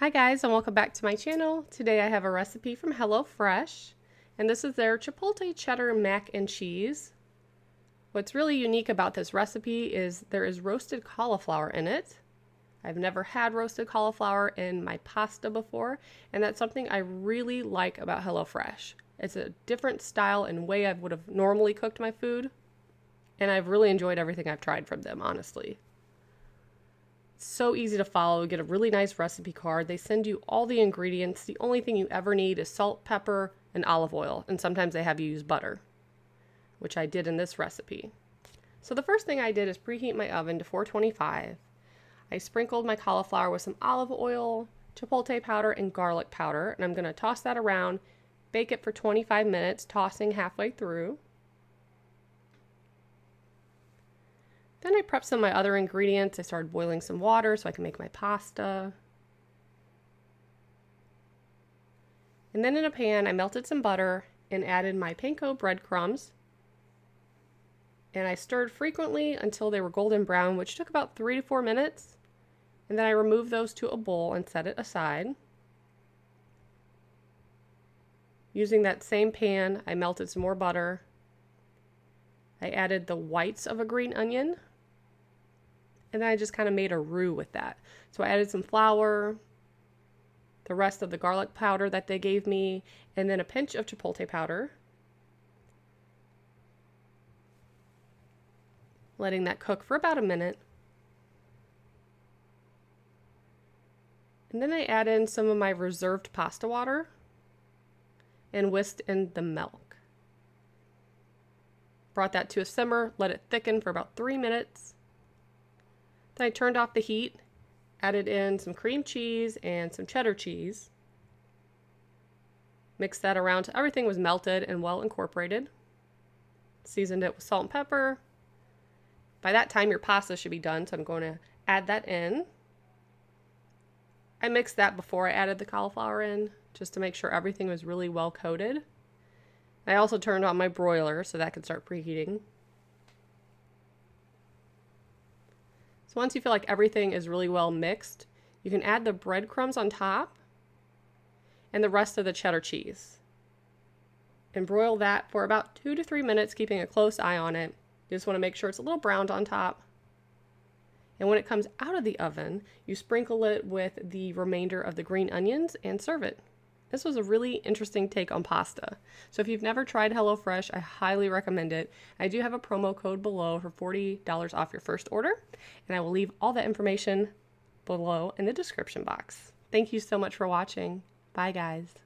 Hi guys, and welcome back to my channel. Today I have a recipe from HelloFresh, and this is their Chipotle Cheddar mac and cheese. What's really unique about this recipe is there is roasted cauliflower in it. I've never had roasted cauliflower in my pasta before, and that's something I really like about HelloFresh. It's a different style and way I would have normally cooked my food, and I've really enjoyed everything I've tried from them, honestly. So easy to follow. You get a really nice recipe card. They send you all the ingredients. The only thing you ever need is salt, pepper, and olive oil, and sometimes they have you use butter, which I did in this recipe. So the first thing I did is preheat my oven to 425. I sprinkled my cauliflower with some olive oil, chipotle powder, and garlic powder, and I'm going to toss that around, bake it for 25 minutes, tossing halfway through. Then I prepped some of my other ingredients. I started boiling some water so I can make my pasta. And then in a pan, I melted some butter and added my panko breadcrumbs. And I stirred frequently until they were golden brown, which took about 3 to 4 minutes. And then I removed those to a bowl and set it aside. Using that same pan, I melted some more butter. I added the whites of a green onion. And then I just kind of made a roux with that. So I added some flour, the rest of the garlic powder that they gave me, and then a pinch of chipotle powder. Letting that cook for about a minute. And then I add in some of my reserved pasta water and whisked in the milk. Brought that to a simmer, let it thicken for about 3 minutes. Then I turned off the heat, added in some cream cheese and some cheddar cheese. Mixed that around till everything was melted and well incorporated. Seasoned it with salt and pepper. By that time your pasta should be done, so I'm going to add that in. I mixed that before I added the cauliflower in, just to make sure everything was really well coated. I also turned on my broiler so that could start preheating. So once you feel like everything is really well mixed, you can add the breadcrumbs on top and the rest of the cheddar cheese. And broil that for about 2 to 3 minutes, keeping a close eye on it. You just want to make sure it's a little browned on top. And when it comes out of the oven, you sprinkle it with the remainder of the green onions and serve it. This was a really interesting take on pasta. So if you've never tried HelloFresh, I highly recommend it. I do have a promo code below for $40 off your first order, and I will leave all that information below in the description box. Thank you so much for watching. Bye guys.